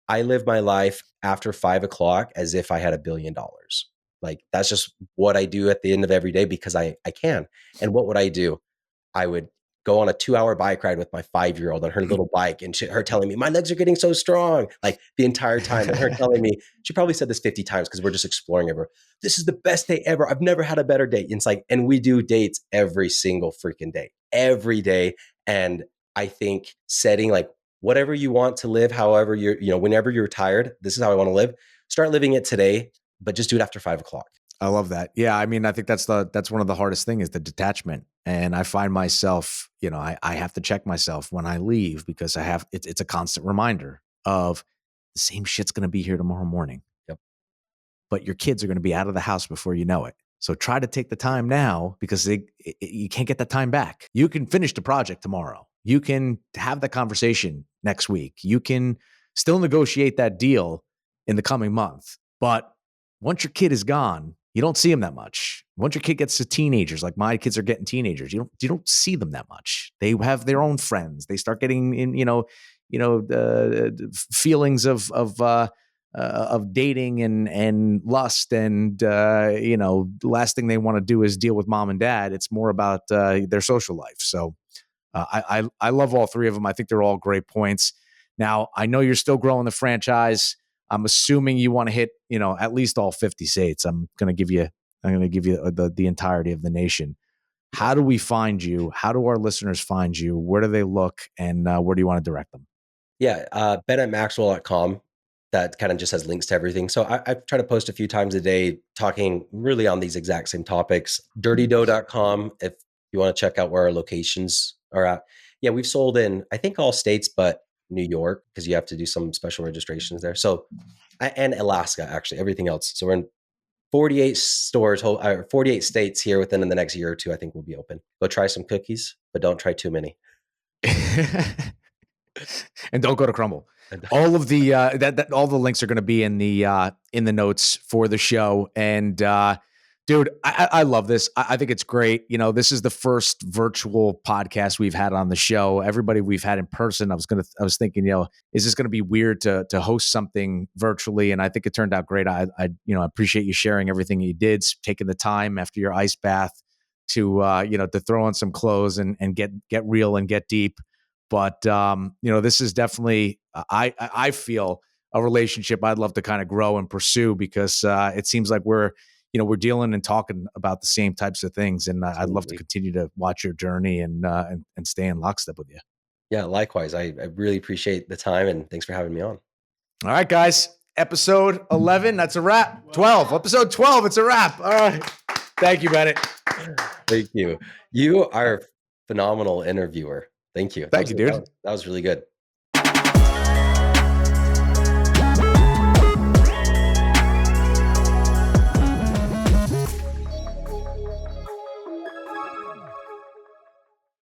I live my life after 5 o'clock as if I had $1 billion. That's just what I do at the end of every day because I can. And what would I do? I would go on a 2-hour bike ride with my 5-year-old on her little bike, and her telling me, my legs are getting so strong, the entire time. And her telling me, she probably said this 50 times because we're just exploring ever. This is the best day ever. I've never had a better day. And and we do dates every single freaking day, every day. And I think setting whatever you want to live, however whenever you're tired, this is how I want to live. Start living it today, but just do it after 5 o'clock. I love that. Yeah. I mean, I think that's one of the hardest things is the detachment. And I find myself, I have to check myself when I leave because it's a constant reminder of the same shit's going to be here tomorrow morning. Yep. But your kids are going to be out of the house before you know it. So try to take the time now because you can't get that time back. You can finish the project tomorrow. You can have the conversation next week. You can still negotiate that deal in the coming month. But once your kid is gone, you don't see them that much. Once your kid gets to teenagers, like my kids are getting teenagers, you don't see them that much. They have their own friends. They start getting in, feelings of dating and lust, and the last thing they want to do is deal with mom and dad. It's more about their social life. So I love all three of them. I think they're all great points. Now I know you're still growing the franchise. I'm assuming you want to hit at least all 50 states. I'm going to give you the entirety of the nation. How do we find you? How do our listeners find you? Where do they look, and where do you want to direct them? Yeah, BennettMaxwell.com. That kind of just has links to everything. So I try to post a few times a day talking really on these exact same topics. DirtyDough.com if you want to check out where our locations are at. Yeah, we've sold in, I think, all states but New York, because you have to do some special registrations there. So, and Alaska, actually, everything else. So we're in 48 stores, 48 states here within the next year or two. I think we'll be open. Go try some cookies, but don't try too many. And don't go to Crumble. All of the all the links are going to be in the notes for the show. And dude, I love this. I think it's great. This is the first virtual podcast we've had on the show. Everybody we've had in person, I was thinking, is this going to be weird to host something virtually? And I think it turned out great. I appreciate you sharing everything you did, taking the time after your ice bath to to throw on some clothes and get real and get deep. But this is definitely I feel a relationship I'd love to kind of grow and pursue, because it seems like we're dealing and talking about the same types of things, and I'd love to continue to watch your journey and stay in lockstep with you. Yeah, likewise. I really appreciate the time, and thanks for having me on. All right, guys. Episode 11, that's a wrap. 12, episode 12, it's a wrap. All right. Thank you, Bennett. Thank you. You are a phenomenal interviewer. Thank you. Thank you, dude. That was really good.